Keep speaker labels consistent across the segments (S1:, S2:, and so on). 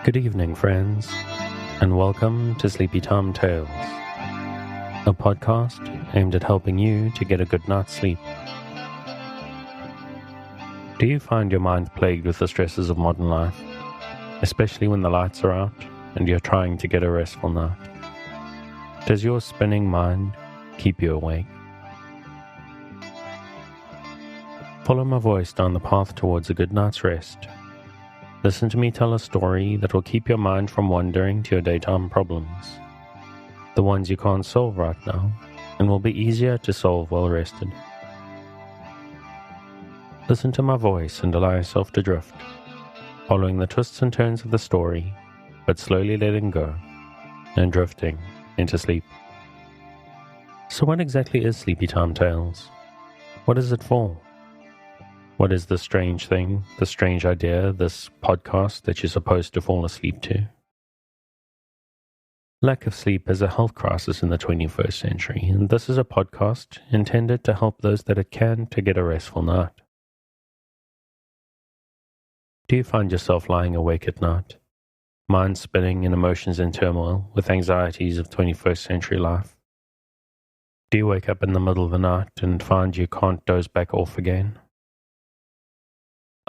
S1: Good evening, friends, and welcome to Sleepy-Time Tales, a podcast aimed at helping you to get a good night's sleep. Do you find your mind plagued with the stresses of modern life, especially when the lights are out and you're trying to get a restful night? Does your spinning mind keep you awake? Follow my voice down the path towards a good night's rest. Listen to me tell a story that will keep your mind from wandering to your daytime problems, the ones you can't solve right now, and will be easier to solve while rested. Listen to my voice and allow yourself to drift, following the twists and turns of the story, but slowly letting go and drifting into sleep. So what exactly is Sleepy-Time Tales? What is it for? What is the strange thing, the strange idea, this podcast that you're supposed to fall asleep to? Lack of sleep is a health crisis in the 21st century, and this is a podcast intended to help those that it can to get a restful night. Do you find yourself lying awake at night, mind spinning and emotions in turmoil with anxieties of 21st century life? Do you wake up in the middle of the night and find you can't doze back off again?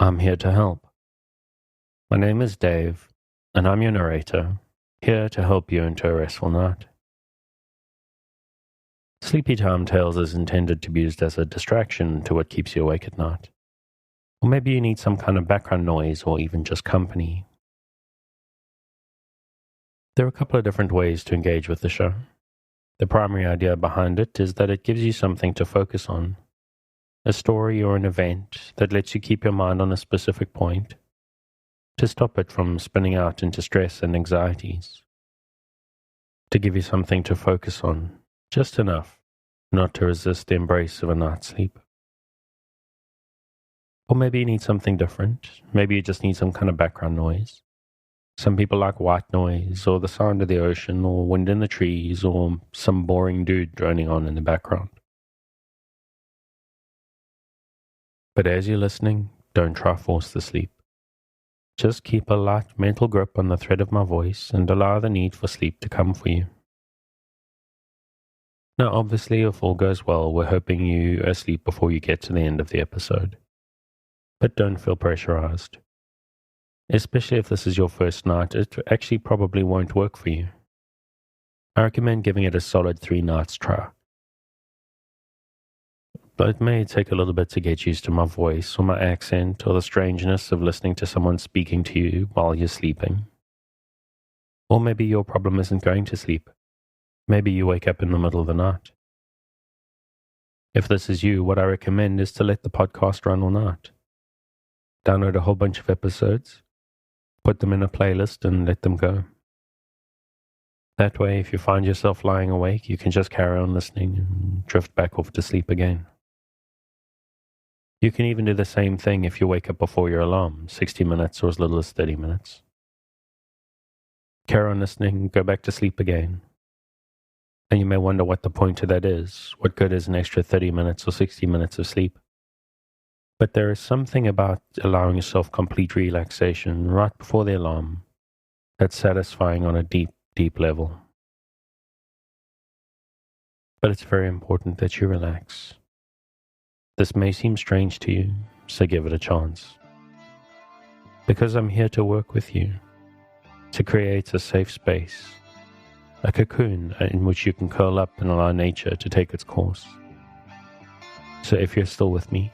S1: I'm here to help. My name is Dave, and I'm your narrator, here to help you into a restful night. Sleepy-Time Tales is intended to be used as a distraction to what keeps you awake at night. Or maybe you need some kind of background noise or even just company. There are a couple of different ways to engage with the show. The primary idea behind it is that it gives you something to focus on. A story or an event that lets you keep your mind on a specific point, to stop it from spinning out into stress and anxieties, to give you something to focus on, just enough not to resist the embrace of a night's sleep. Or maybe you need something different. Maybe you just need some kind of background noise. Some people like white noise, or the sound of the ocean, or wind in the trees, or some boring dude droning on in the background. But as you're listening, don't try force the sleep. Just keep a light mental grip on the thread of my voice and allow the need for sleep to come for you. Now, obviously, if all goes well, we're hoping you are asleep before you get to the end of the episode. But don't feel pressurized. Especially if this is your first night, it actually probably won't work for you. I recommend giving it a solid 3 nights try. But it may take a little bit to get used to my voice or my accent or the strangeness of listening to someone speaking to you while you're sleeping. Or maybe your problem isn't going to sleep. Maybe you wake up in the middle of the night. If this is you, what I recommend is to let the podcast run all night. Download a whole bunch of episodes, put them in a playlist and let them go. That way, if you find yourself lying awake, you can just carry on listening and drift back off to sleep again. You can even do the same thing if you wake up before your alarm, 60 minutes or as little as 30 minutes. Carry on listening, go back to sleep again. And you may wonder what the point of that is. What good is an extra 30 minutes or 60 minutes of sleep? But there is something about allowing yourself complete relaxation right before the alarm that's satisfying on a deep, deep level. But it's very important that you relax. This may seem strange to you, so give it a chance. Because I'm here to work with you, to create a safe space, a cocoon in which you can curl up and allow nature to take its course. So if you're still with me,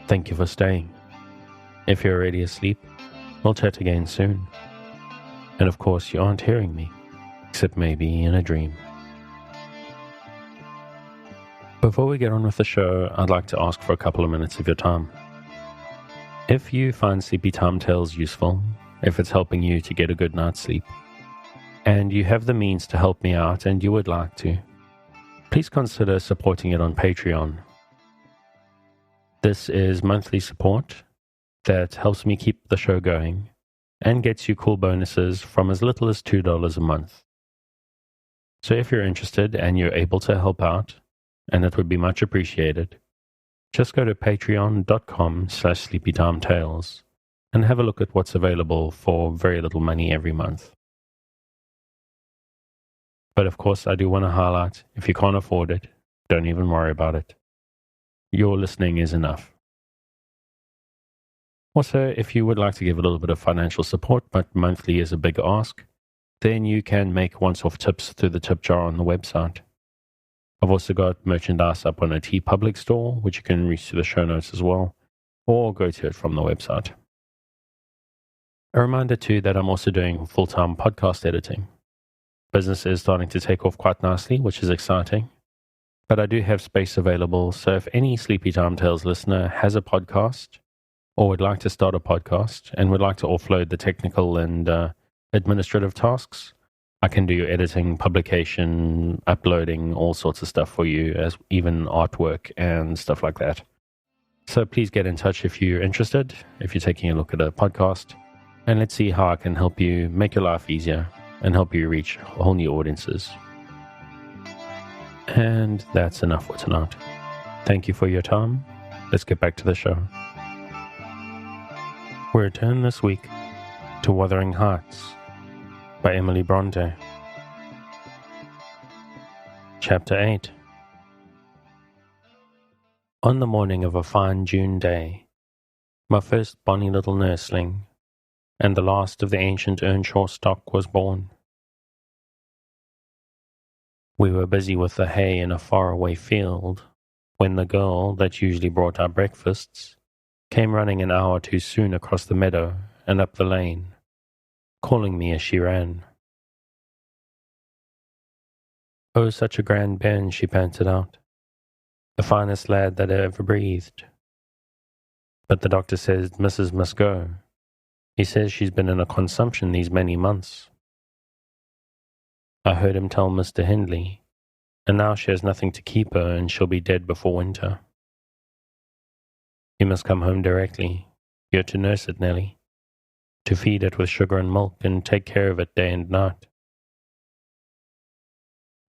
S1: thank you for staying. If you're already asleep, we'll chat again soon. And of course, you aren't hearing me, except maybe in a dream. Before we get on with the show, I'd like to ask for a couple of minutes of your time. If you find Sleepy-Time Tales useful, if it's helping you to get a good night's sleep, and you have the means to help me out and you would like to, please consider supporting it on Patreon. This is monthly support that helps me keep the show going and gets you cool bonuses from as little as $2 a month. So if you're interested and you're able to help out, and it would be much appreciated, just go to patreon.com/sleepytimetales and have a look at what's available for very little money every month. But of course, I do want to highlight, if you can't afford it, don't even worry about it. Your listening is enough. Also, if you would like to give a little bit of financial support, but monthly is a big ask, then you can make once-off tips through the tip jar on the website. I've also got merchandise up on a TeePublic store, which you can reach through the show notes as well, or go to it from the website. A reminder too that I'm also doing full-time podcast editing. Business is starting to take off quite nicely, which is exciting. But I do have space available, so if any Sleepy Time Tales listener has a podcast or would like to start a podcast and would like to offload the technical and administrative tasks, I can do your editing, publication, uploading, all sorts of stuff for you, as even artwork and stuff like that. So please get in touch if you're interested, if you're taking a look at a podcast, and let's see how I can help you make your life easier and help you reach whole new audiences. And that's enough for tonight. Thank you for your time. Let's get back to the show. We return this week to Wuthering Heights by Emily Bronte. Chapter 8. On the morning of a fine June day, my first bonny little nursling and the last of the ancient Earnshaw stock was born. We were busy with the hay in a faraway field when the girl that usually brought our breakfasts came running an hour too soon across the meadow and up the lane, calling me as she ran. "Oh, such a grand bairn," she panted out. "The finest lad that ever breathed. But the doctor says Mrs. must go. He says she's been in a consumption these many months. I heard him tell Mr. Hindley, and now she has nothing to keep her and she'll be dead before winter. You must come home directly. You're to nurse it, Nelly, to feed it with sugar and milk and take care of it day and night.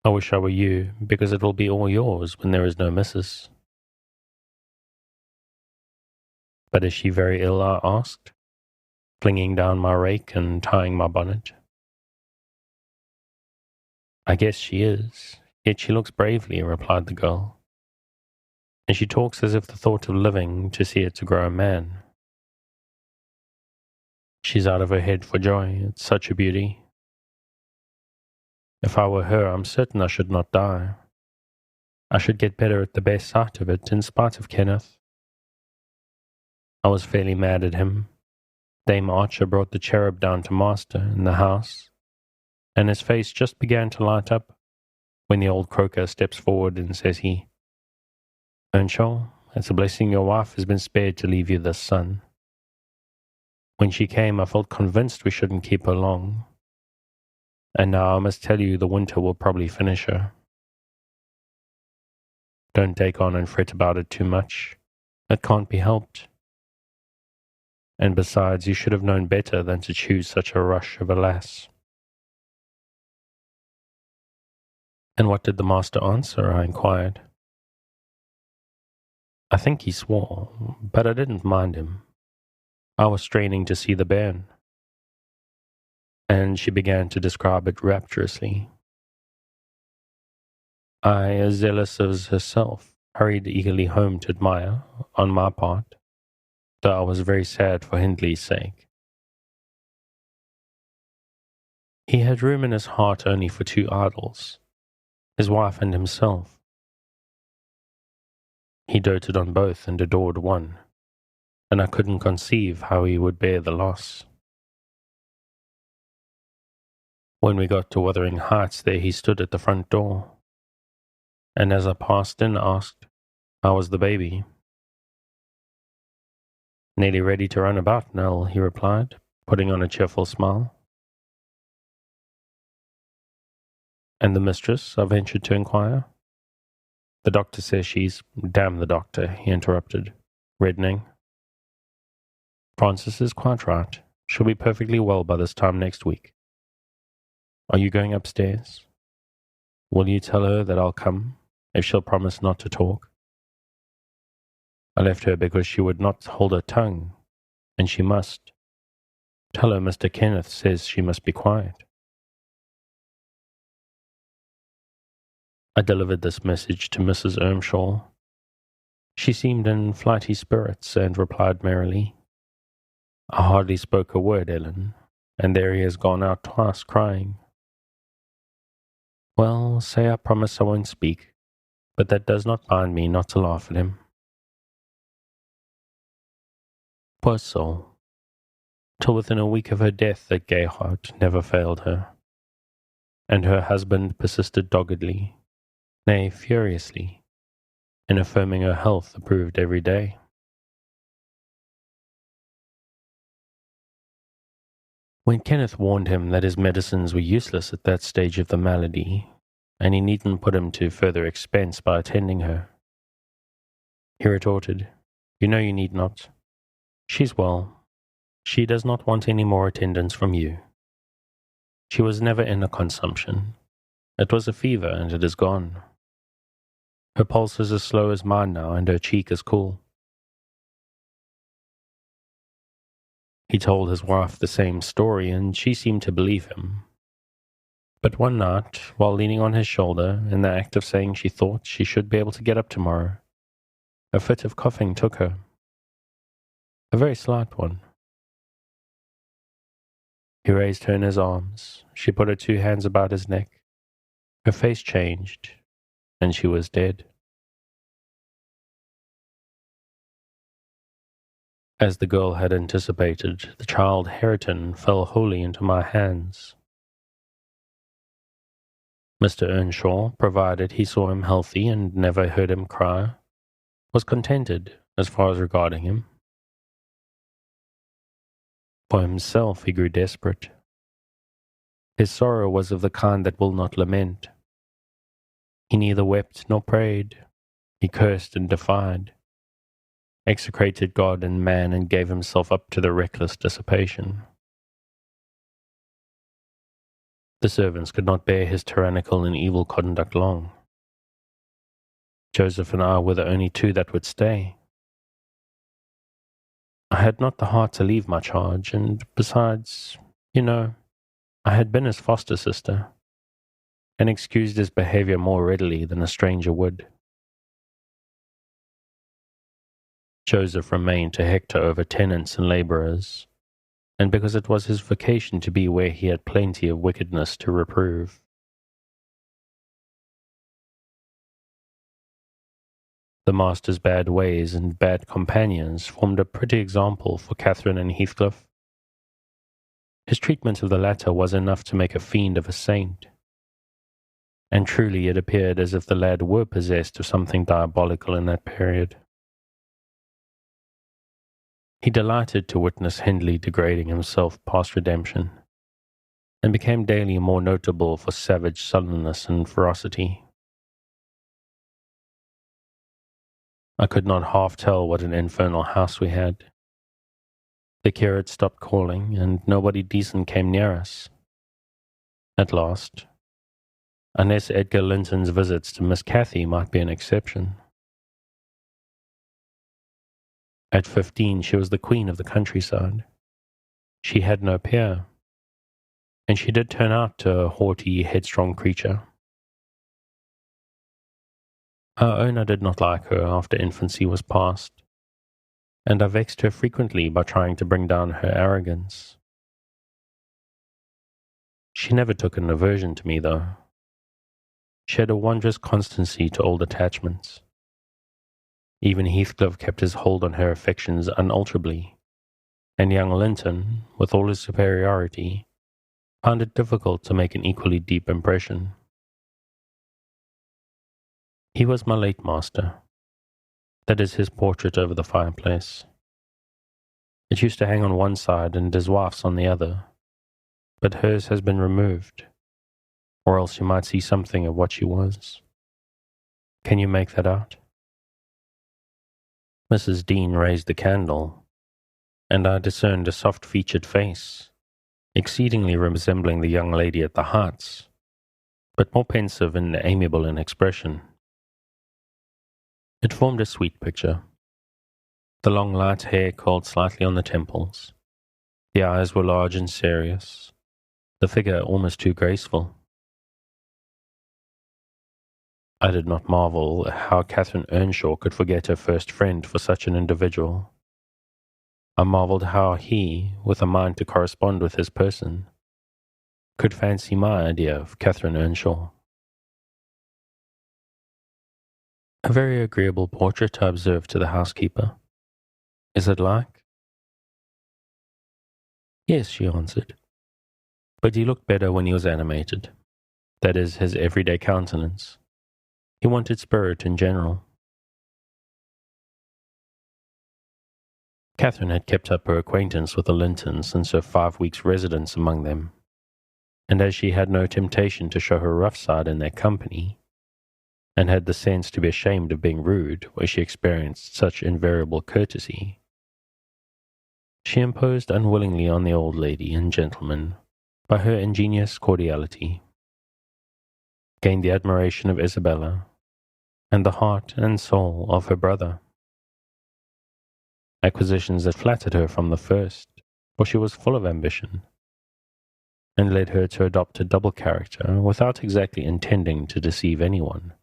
S1: I wish I were you, because it will be all yours when there is no missus." "But is she very ill?" I asked, flinging down my rake and tying my bonnet. "I guess she is, yet she looks bravely," replied the girl. "And she talks as if the thought of living to see it to grow a man. She's out of her head for joy. It's such a beauty. If I were her, I'm certain I should not die. I should get better at the best sight of it, in spite of Kenneth." I was fairly mad at him. Dame Archer brought the cherub down to master in the house, and his face just began to light up when the old croaker steps forward and says he, "Earnshaw, it's a blessing your wife has been spared to leave you this son. When she came, I felt convinced we shouldn't keep her long. And now I must tell you the winter will probably finish her. Don't take on and fret about it too much. It can't be helped. And besides, you should have known better than to choose such a rush of a lass." "And what did the master answer?" I inquired. "I think he swore, but I didn't mind him. I was straining to see the bairn." And she began to describe it rapturously. I, as zealous as herself, hurried eagerly home to admire, on my part, though I was very sad for Hindley's sake. He had room in his heart only for two idols, his wife and himself. He doted on both and adored one, and I couldn't conceive how he would bear the loss. When we got to Wuthering Heights, there he stood at the front door, and as I passed in asked, "How was the baby?" "Nearly ready to run about, Nell," he replied, putting on a cheerful smile. "And the mistress?" I ventured to inquire. "The doctor says she's—" "Damn the doctor," he interrupted, reddening. "Francis is quite right. She'll be perfectly well by this time next week. Are you going upstairs? Will you tell her that I'll come, if she'll promise not to talk?" I left her because she would not hold her tongue, and she must, Tell her Mr. Kenneth says she must be quiet. I delivered this message to Mrs. Earnshaw. She seemed in flighty spirits and replied merrily, I hardly spoke a word, Ellen, and there he has gone out twice crying. Well, say I promise I won't speak, but that does not bind me not to laugh at him. Poor soul. Till within a week of her death that gay heart never failed her, and her husband persisted doggedly, nay, furiously, in affirming her health improved every day. When Kenneth warned him that his medicines were useless at that stage of the malady, and he needn't put him to further expense by attending her, he retorted, You know you need not. She's well. She does not want any more attendance from you. She was never in a consumption. It was a fever, and it is gone. Her pulse is as slow as mine now, and her cheek is cool. He told his wife the same story, and she seemed to believe him. But one night, while leaning on his shoulder, in the act of saying she thought she should be able to get up tomorrow, a fit of coughing took her. A very slight one. He raised her in his arms. She put her 2 hands about his neck. Her face changed, and she was dead. As the girl had anticipated, the child Hareton fell wholly into my hands. Mr. Earnshaw, provided he saw him healthy and never heard him cry, was contented as far as regarding him. For himself he grew desperate. His sorrow was of the kind that will not lament. He neither wept nor prayed. He cursed and defied, execrated God and man, and gave himself up to the reckless dissipation. The servants could not bear his tyrannical and evil conduct long. Joseph and I were the only 2 that would stay. I had not the heart to leave my charge, and besides, I had been his foster sister, and excused his behavior more readily than a stranger would. Joseph remained to hector over tenants and labourers, and because it was his vocation to be where he had plenty of wickedness to reprove. The master's bad ways and bad companions formed a pretty example for Catherine and Heathcliff. His treatment of the latter was enough to make a fiend of a saint, and truly it appeared as if the lad were possessed of something diabolical in that period. He delighted to witness Hindley degrading himself past redemption, and became daily more notable for savage sullenness and ferocity. I could not half tell what an infernal house we had. The curate stopped calling, and nobody decent came near us. At last, unless Edgar Linton's visits to Miss Cathy might be an exception. At 15, she was the queen of the countryside. She had no peer, and she did turn out a haughty, headstrong creature. Her owner did not like her after infancy was past, and I vexed her frequently by trying to bring down her arrogance. She never took an aversion to me, though. She had a wondrous constancy to old attachments. Even Heathcliff kept his hold on her affections unalterably, and young Linton, with all his superiority, found it difficult to make an equally deep impression. He was my late master. That is his portrait over the fireplace. It used to hang on one side and his wife's on the other, but hers has been removed, or else you might see something of what she was. Can you make that out? Mrs. Dean raised the candle, and I discerned a soft-featured face, exceedingly resembling the young lady at the Heights, but more pensive and amiable in expression. It formed a sweet picture. The long light hair curled slightly on the temples, The eyes were large and serious, the figure almost too graceful. I did not marvel how Catherine Earnshaw could forget her first friend for such an individual. I marveled how he, with a mind to correspond with his person, could fancy my idea of Catherine Earnshaw. A very agreeable portrait, I observed to the housekeeper. Is it like? Yes, she answered. But he looked better when he was animated. That is, his everyday countenance. He wanted spirit in general. Catherine had kept up her acquaintance with the Lintons since her 5 weeks' residence among them, and as she had no temptation to show her rough side in their company, and had the sense to be ashamed of being rude where she experienced such invariable courtesy, she imposed unwillingly on the old lady and gentleman by her ingenious cordiality, gained the admiration of Isabella, and the heart and soul of her brother. Acquisitions that flattered her from the first, for she was full of ambition, and led her to adopt a double character without exactly intending to deceive anyone.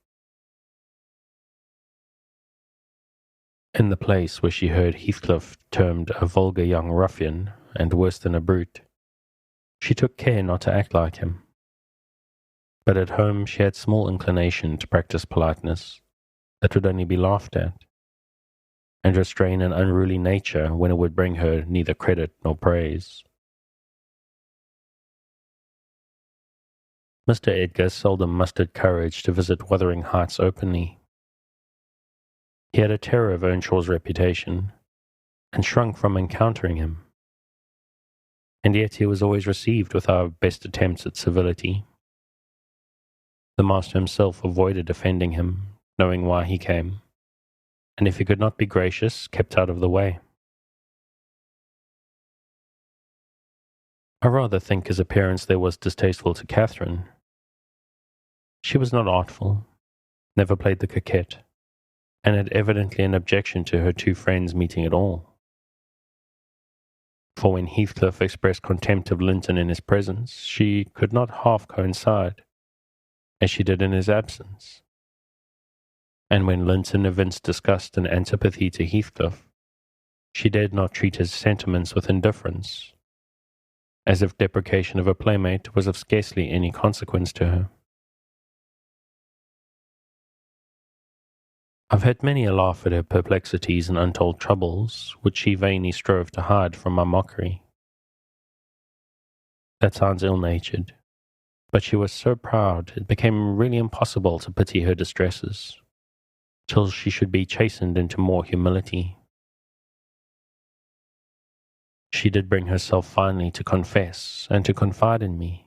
S1: In the place where she heard Heathcliff termed a vulgar young ruffian and worse than a brute, she took care not to act like him. But at home she had small inclination to practice politeness that would only be laughed at, and restrain an unruly nature when it would bring her neither credit nor praise. Mr. Edgar seldom mustered courage to visit Wuthering Heights openly. He had a terror of Earnshaw's reputation, and shrunk from encountering him. And yet he was always received with our best attempts at civility. The master himself avoided offending him, knowing why he came, and if he could not be gracious, kept out of the way. I rather think his appearance there was distasteful to Catherine. She was not artful, never played the coquette, and had evidently an objection to her two friends meeting at all. For when Heathcliff expressed contempt of Linton in his presence, she could not half coincide, as she did in his absence. And when Linton evinced disgust and antipathy to Heathcliff, she dared not treat his sentiments with indifference, as if deprecation of a playmate was of scarcely any consequence to her. I've had many a laugh at her perplexities and untold troubles, which she vainly strove to hide from my mockery. That sounds ill-natured, but she was so proud it became really impossible to pity her distresses, till she should be chastened into more humility. She did bring herself finally to confess and to confide in me.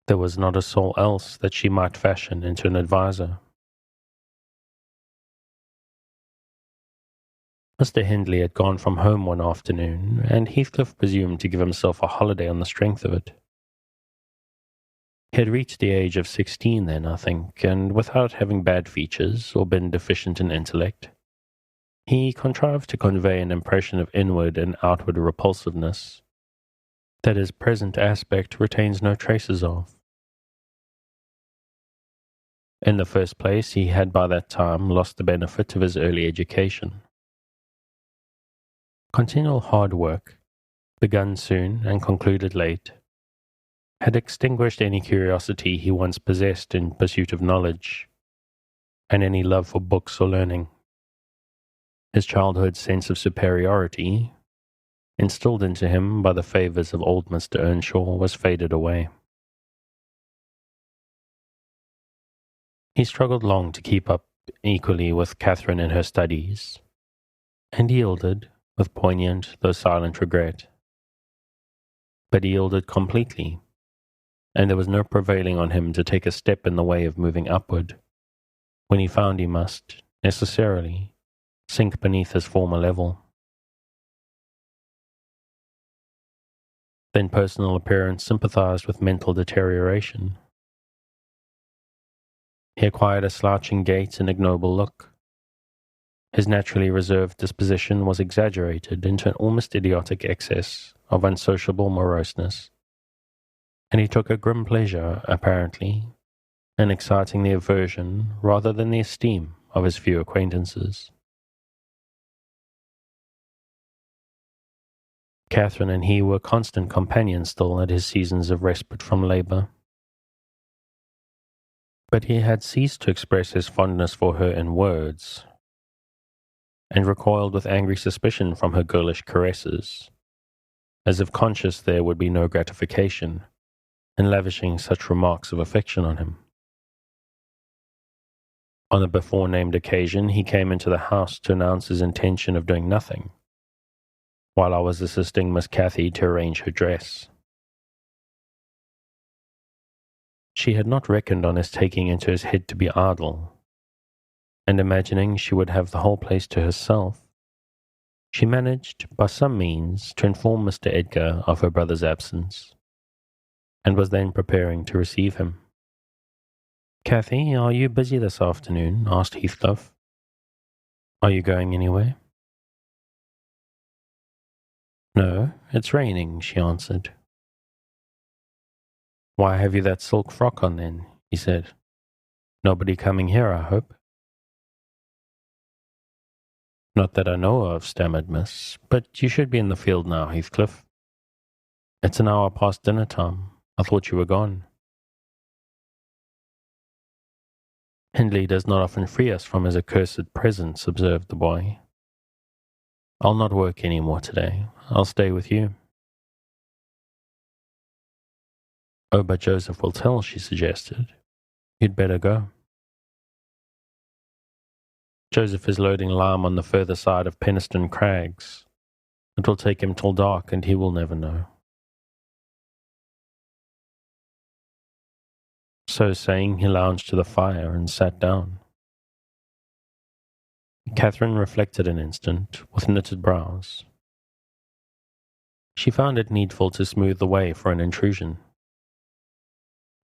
S1: There was not a soul else that she might fashion into an adviser. Mr. Hindley had gone from home one afternoon, and Heathcliff presumed to give himself a holiday on the strength of it. He had reached the age of 16 then, I think, and without having bad features or been deficient in intellect, he contrived to convey an impression of inward and outward repulsiveness that his present aspect retains no traces of. In the first place, he had by that time lost the benefit of his early education. Continual hard work, begun soon and concluded late, had extinguished any curiosity he once possessed in pursuit of knowledge, and any love for books or learning. His childhood's sense of superiority, instilled into him by the favours of old Mr. Earnshaw, was faded away. He struggled long to keep up equally with Catherine in her studies, and yielded, with poignant though silent regret. But he yielded completely, and there was no prevailing on him to take a step in the way of moving upward, when he found he must, necessarily, sink beneath his former level. Then personal appearance sympathized with mental deterioration. He acquired a slouching gait and ignoble look, His naturally reserved disposition was exaggerated into an almost idiotic excess of unsociable moroseness, and he took a grim pleasure, apparently, in exciting the aversion rather than the esteem of his few acquaintances. Catherine and he were constant companions still at his seasons of respite from labour. But he had ceased to express his fondness for her in words, and recoiled with angry suspicion from her girlish caresses, as if conscious there would be no gratification in lavishing such remarks of affection on him. On the before-named occasion, he came into the house to announce his intention of doing nothing, while I was assisting Miss Cathy to arrange her dress. She had not reckoned on his taking into his head to be idle, and imagining she would have the whole place to herself, she managed, by some means, to inform Mr. Edgar of her brother's absence, and was then preparing to receive him. "Cathy, are you busy this afternoon?" asked Heathcliff. "Are you going anywhere?" "No, it's raining," she answered. "Why have you that silk frock on then?" he said. "Nobody coming here, I hope?" "Not that I know of," stammered Miss, "but you should be in the field now, Heathcliff. It's an hour past dinner time. I thought you were gone." "Hindley does not often free us from his accursed presence," observed the boy. "I'll not work any more today. I'll stay with you." "Oh, but Joseph will tell," she suggested. "You'd better go." "Joseph is loading lime on the further side of Penistone Crags. It will take him till dark, and he will never know." So saying, he lounged to the fire and sat down. Catherine reflected an instant, with knitted brows. She found it needful to smooth the way for an intrusion.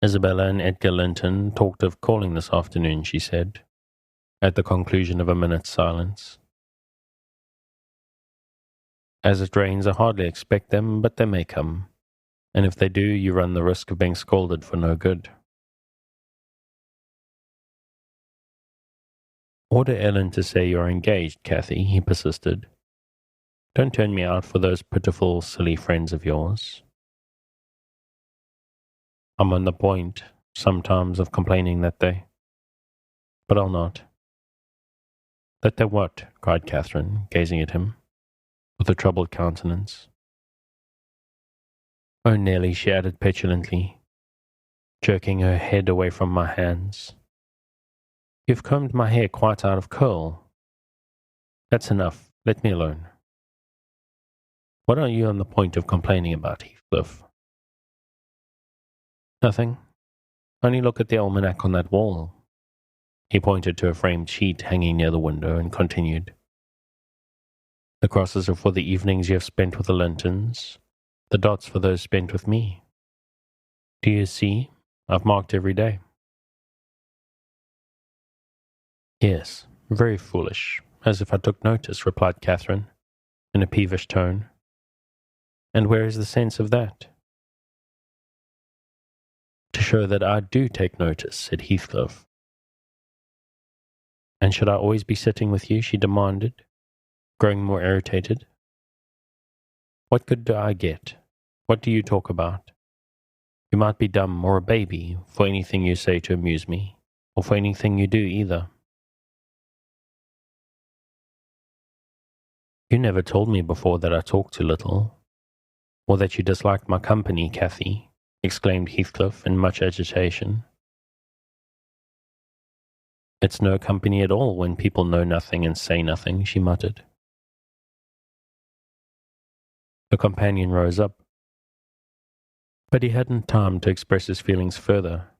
S1: "Isabella and Edgar Linton talked of calling this afternoon," she said, at the conclusion of a minute's silence. "As it rains, I hardly expect them, but they may come, and if they do, you run the risk of being scolded for no good." "Order Ellen to say you're engaged, Cathy," he persisted. "Don't turn me out for those pitiful, silly friends of yours." "I'm on the point, sometimes, of complaining that but I'll not." "That they what?" cried Catherine, gazing at him, with a troubled countenance. "Oh, Nelly," she added petulantly, jerking her head away from my hands. "You've combed my hair quite out of curl. That's enough. Let me alone." "What are you on the point of complaining about, Heathcliff?" "Nothing. Only look at the almanac on that wall." He pointed to a framed sheet hanging near the window and continued. "The crosses are for the evenings you have spent with the Lintons, the dots for those spent with me. Do you see? I've marked every day." "Yes, very foolish, as if I took notice," replied Catherine, in a peevish tone. "And where is the sense of that?" "To show that I do take notice," said Heathcliff. "And should I always be sitting with you?" she demanded, growing more irritated. "What good do I get? What do you talk about? You might be dumb or a baby for anything you say to amuse me, or for anything you do either." "You never told me before that I talk too little, or that you disliked my company, Cathy," exclaimed Heathcliff in much agitation. "It's no company at all when people know nothing and say nothing," she muttered. Her companion rose up, but he hadn't time to express his feelings further,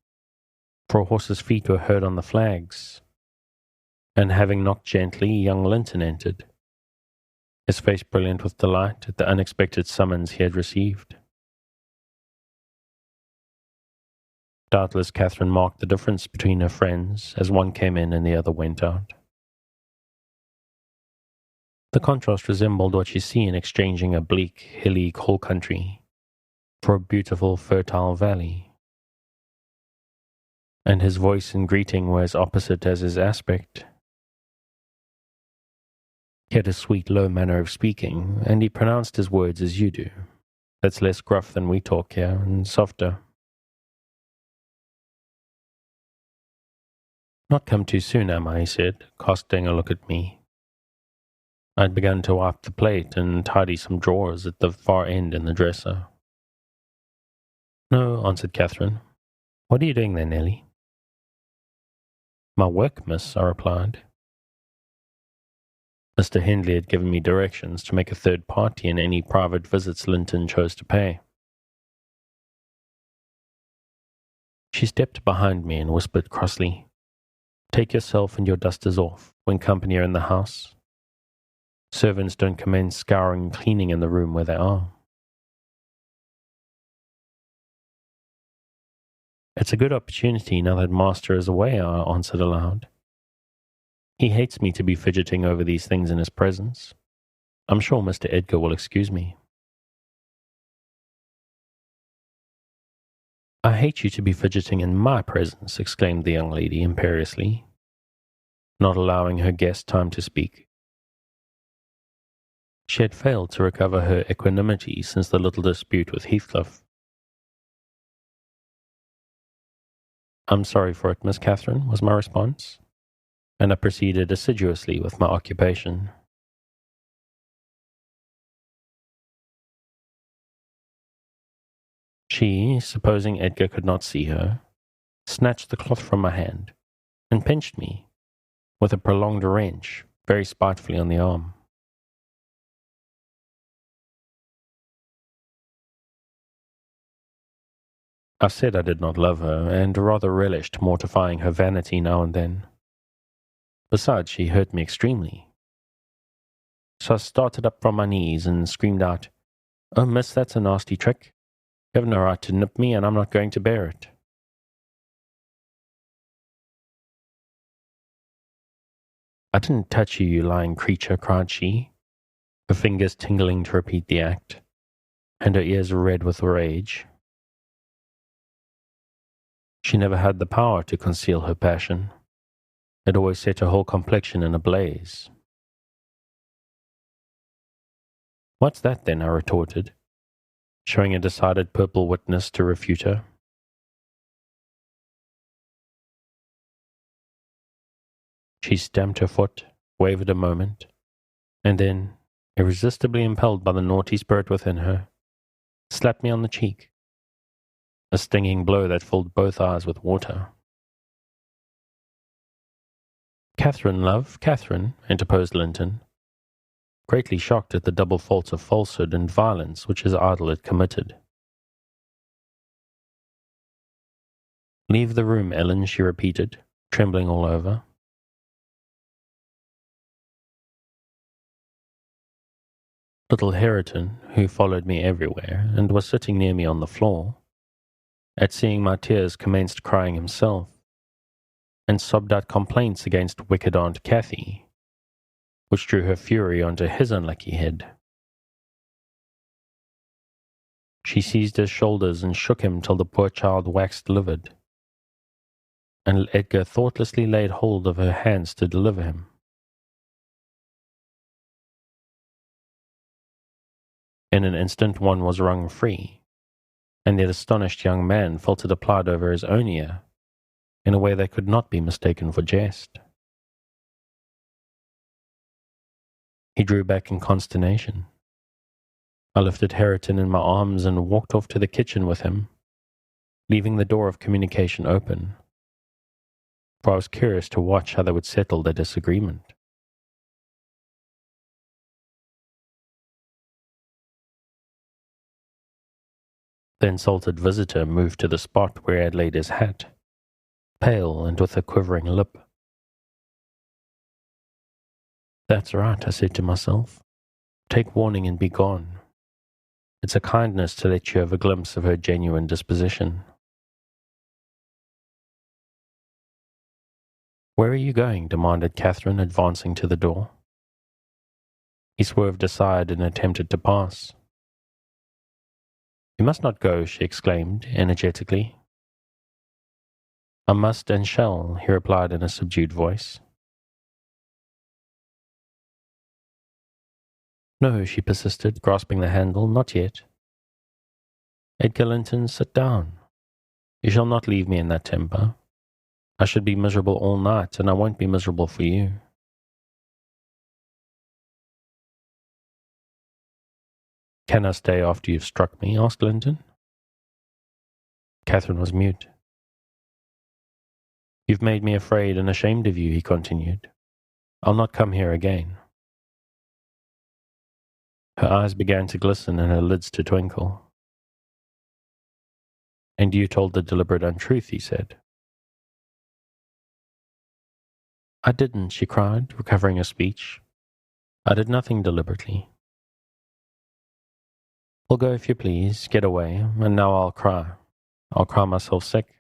S1: for a horse's feet were heard on the flags, and having knocked gently, young Linton entered, his face brilliant with delight at the unexpected summons he had received. Doubtless Catherine marked the difference between her friends as one came in and the other went out. The contrast resembled what you see in exchanging a bleak, hilly coal country for a beautiful, fertile valley. And his voice in greeting were as opposite as his aspect. He had a sweet, low manner of speaking, and he pronounced his words as you do. That's less gruff than we talk here, and softer. Not come too soon, am I? He said, casting a look at me. I'd begun to wipe the plate and tidy some drawers at the far end in the dresser. No, answered Catherine. What are you doing there, Nellie? My work, miss, I replied. Mr. Hindley had given me directions to make a third party in any private visits Linton chose to pay. She stepped behind me and whispered crossly, Take yourself and your dusters off when company are in the house. Servants don't commence scouring and cleaning in the room where they are. It's a good opportunity now that master is away, I answered aloud. He hates me to be fidgeting over these things in his presence. I'm sure Mr. Edgar will excuse me. I hate you to be fidgeting in my presence, exclaimed the young lady imperiously, not allowing her guest time to speak. She had failed to recover her equanimity since the little dispute with Heathcliff. I'm sorry for it, Miss Catherine, was my response, and I proceeded assiduously with my occupation. She, supposing Edgar could not see her, snatched the cloth from my hand and pinched me with a prolonged wrench very spitefully on the arm. I said I did not love her, and rather relished mortifying her vanity now and then. Besides, she hurt me extremely. So I started up from my knees and screamed out, Oh, miss, that's a nasty trick. You have no right to nip me, and I'm not going to bear it. I didn't touch you, you lying creature, cried she, her fingers tingling to repeat the act, and her ears red with rage. She never had the power to conceal her passion. It always set her whole complexion in a blaze. What's that, then? I retorted, showing a decided purple witness to refute her. She stamped her foot, wavered a moment, and then, irresistibly impelled by the naughty spirit within her, slapped me on the cheek, a stinging blow that filled both eyes with water. Catherine, love, Catherine, interposed Linton, greatly shocked at the double faults of falsehood and violence which his idol had committed. Leave the room, Ellen, she repeated, trembling all over. Little Hareton, who followed me everywhere and was sitting near me on the floor, at seeing my tears commenced crying himself, and sobbed out complaints against wicked Aunt Cathy, which drew her fury onto his unlucky head. She seized his shoulders and shook him till the poor child waxed livid, and Edgar thoughtlessly laid hold of her hands to deliver him. In an instant one was wrung free, and the astonished young man felt it applied over his own ear in a way that could not be mistaken for jest. He drew back in consternation. I lifted Hareton in my arms and walked off to the kitchen with him, leaving the door of communication open, for I was curious to watch how they would settle their disagreement. The insulted visitor moved to the spot where he had laid his hat, pale and with a quivering lip. That's right, I said to myself. Take warning and be gone. It's a kindness to let you have a glimpse of her genuine disposition. Where are you going? Demanded Catherine, advancing to the door. He swerved aside and attempted to pass. "You must not go," she exclaimed energetically. "I must and shall," he replied in a subdued voice. "No," she persisted, grasping the handle, "not yet." "Edgar Linton, sit down. You shall not leave me in that temper. I should be miserable all night, and I won't be miserable for you." "Can I stay after you've struck me?" asked Linton. Catherine was mute. "You've made me afraid and ashamed of you," he continued. "I'll not come here again." Her eyes began to glisten and her lids to twinkle. "And you told the deliberate untruth," he said. "I didn't," she cried, recovering her speech. "I did nothing deliberately." "Well, go if you please, get away, and now I'll cry. I'll cry myself sick."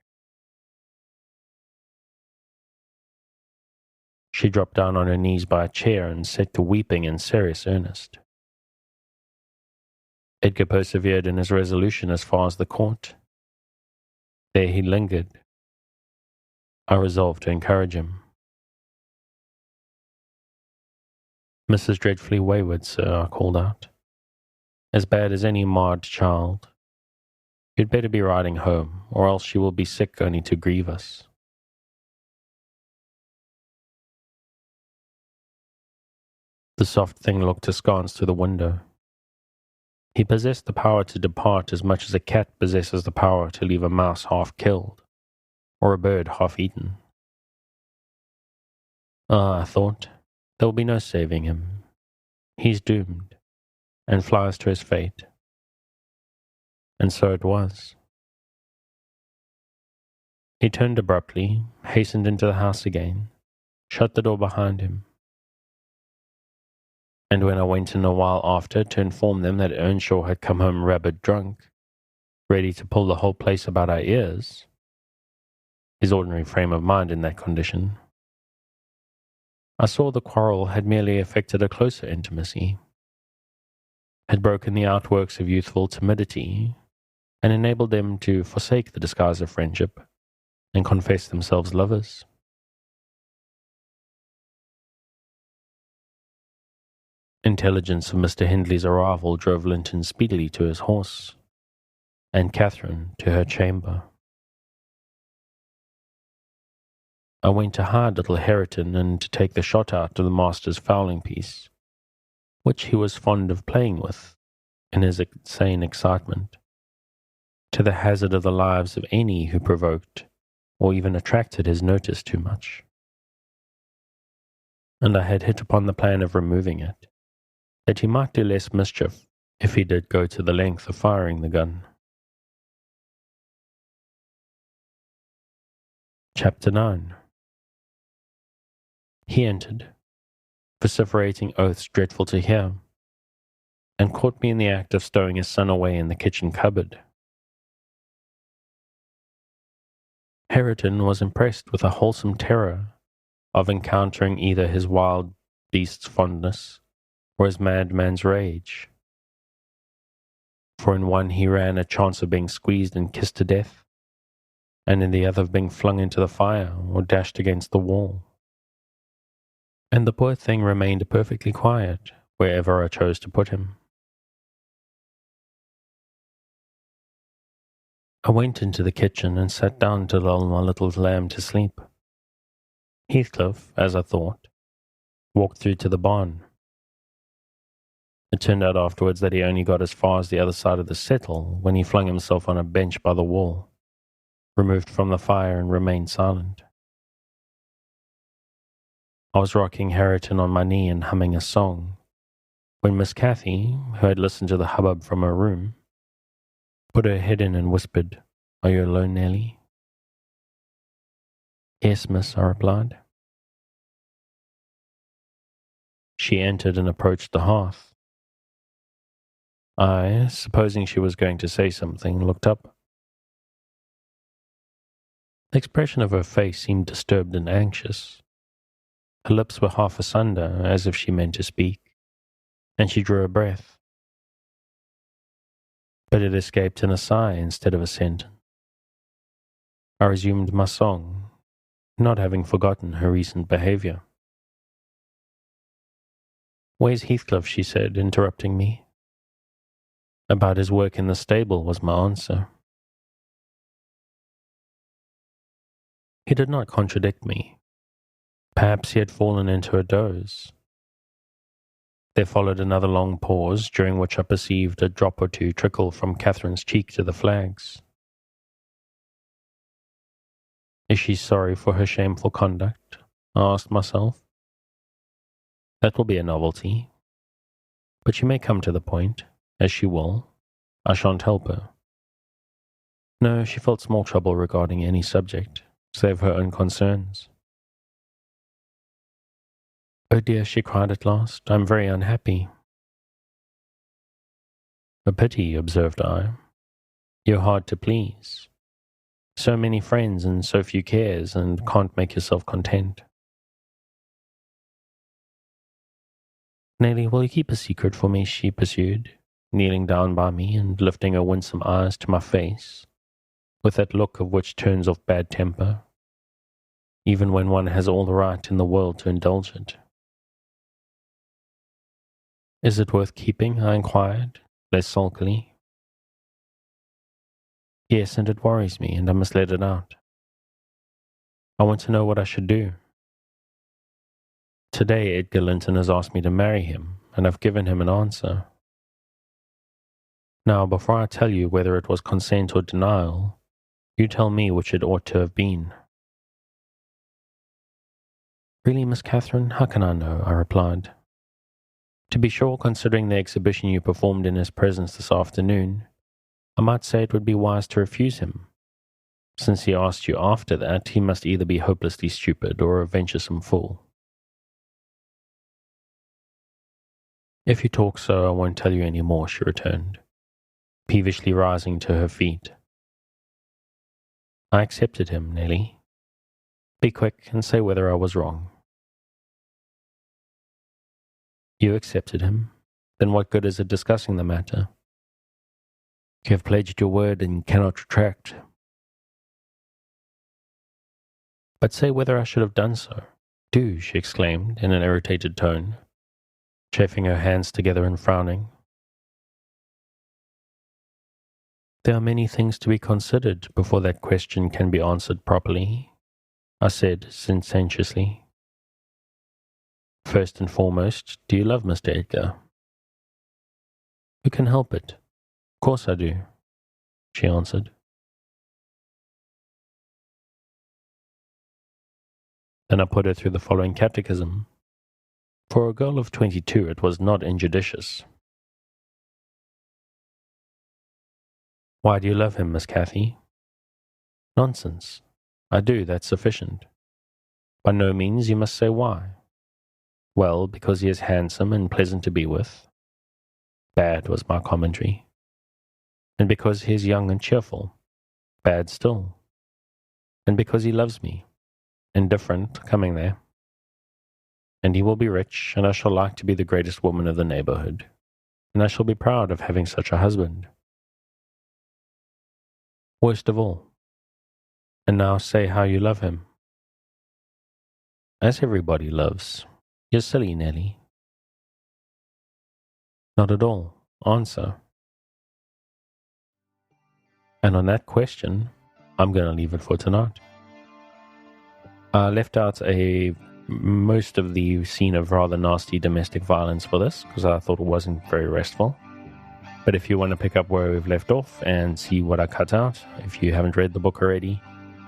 S1: She dropped down on her knees by a chair and set to weeping in serious earnest. Edgar persevered in his resolution as far as the court. There he lingered. I resolved to encourage him. "Mrs. Dreadfully Wayward, sir," I called out. "As bad as any marred child. You'd better be riding home, or else she will be sick only to grieve us." The soft thing looked askance to the window. He possessed the power to depart as much as a cat possesses the power to leave a mouse half killed, or a bird half eaten. "Ah," I thought, "there will be no saving him. He's doomed, and flies to his fate." And so it was. He turned abruptly, hastened into the house again, shut the door behind him. And when I went in a while after to inform them that Earnshaw had come home rabid drunk, ready to pull the whole place about our ears, his ordinary frame of mind in that condition, I saw the quarrel had merely effected a closer intimacy, had broken the outworks of youthful timidity, and enabled them to forsake the disguise of friendship and confess themselves lovers. Intelligence of Mr. Hindley's arrival drove Linton speedily to his horse, and Catherine to her chamber. I went to hide little Hareton and to take the shot out of the master's fowling piece, which he was fond of playing with in his insane excitement, to the hazard of the lives of any who provoked or even attracted his notice too much. And I had hit upon the plan of removing it, that he might do less mischief if he did go to the length of firing the gun. Chapter 9. He entered, vociferating oaths dreadful to hear, and caught me in the act of stowing his son away in the kitchen cupboard. Hareton was impressed with a wholesome terror of encountering either his wild beast's fondness or his madman's rage. For in one he ran a chance of being squeezed and kissed to death, and in the other of being flung into the fire or dashed against the wall. And the poor thing remained perfectly quiet wherever I chose to put him. I went into the kitchen and sat down to lull my little lamb to sleep. Heathcliff, as I thought, walked through to the barn. It turned out afterwards that he only got as far as the other side of the settle when he flung himself on a bench by the wall, removed from the fire, and remained silent. I was rocking Hareton on my knee and humming a song, when Miss Cathy, who had listened to the hubbub from her room, put her head in and whispered, "Are you alone, Nellie?" "Yes, miss," I replied. She entered and approached the hearth. I, supposing she was going to say something, looked up. The expression of her face seemed disturbed and anxious. Her lips were half asunder, as if she meant to speak, and she drew a breath, but it escaped in a sigh instead of a sentence. I resumed my song, not having forgotten her recent behavior. "Where's Heathcliff?" she said, interrupting me. "About his work in the stable," was my answer. He did not contradict me. Perhaps he had fallen into a doze. There followed another long pause, during which I perceived a drop or two trickle from Catherine's cheek to the flags. Is she sorry for her shameful conduct? I asked myself. That will be a novelty. But she may come to the point, as she will. I shan't help her. No, she felt small trouble regarding any subject, save her own concerns. "Oh dear," she cried at last, "I'm very unhappy." "A pity," observed I. "You're hard to please. So many friends and so few cares, and can't make yourself content." "Nelly, will you keep a secret for me?" she pursued, kneeling down by me and lifting her winsome eyes to my face, with that look of which turns off bad temper, even when one has all the right in the world to indulge it. "Is it worth keeping?" I inquired, less sulkily. "Yes, and it worries me, and I must let it out. I want to know what I should do. Today Edgar Linton has asked me to marry him, and I've given him an answer. Now, before I tell you whether it was consent or denial, you tell me which it ought to have been." "Really, Miss Catherine, how can I know?" I replied. "To be sure, considering the exhibition you performed in his presence this afternoon, I might say it would be wise to refuse him. Since he asked you after that, he must either be hopelessly stupid or a venturesome fool." "If you talk so, I won't tell you any more," she returned, peevishly rising to her feet. "I accepted him, Nelly. Be quick and say whether I was wrong." "You accepted him? Then what good is it discussing the matter? You have pledged your word and cannot retract." "But say whether I should have done so. Do," she exclaimed in an irritated tone, chafing her hands together and frowning. "There are many things to be considered before that question can be answered properly," I said sententiously. "First and foremost, do you love Mr. Edgar?" "Who can help it? Of course I do," she answered. Then I put her through the following catechism. For a girl of 22, it was not injudicious. "Why do you love him, Miss Cathy?" "Nonsense. I do, that's sufficient." "By no means, you must say why." "Well, because he is handsome and pleasant to be with." Bad, was my commentary. "And because he is young and cheerful." Bad still. "And because he loves me." Indifferent, coming there. "And he will be rich, and I shall like to be the greatest woman of the neighborhood, and I shall be proud of having such a husband." Worst of all. "And now say how you love him." "As everybody loves. You're silly, Nelly." "Not at all. Answer." And on that question, I'm going to leave it for tonight. I left out most of the scene of rather nasty domestic violence for this, because I thought it wasn't very restful. But if you want to pick up where we've left off and see what I cut out, if you haven't read the book already,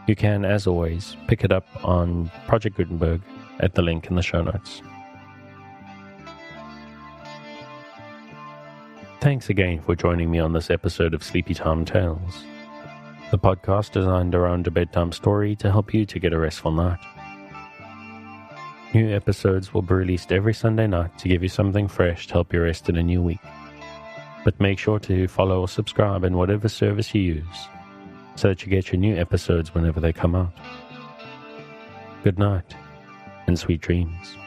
S1: you can, as always, pick it up on Project Gutenberg at the link in the show notes. Thanks again for joining me on this episode of Sleepy Time Tales, the podcast designed around a bedtime story to help you to get a restful night. New episodes will be released every Sunday night to give you something fresh to help you rest in a new week. But make sure to follow or subscribe in whatever service you use, so that you get your new episodes whenever they come out. Good night, and sweet dreams.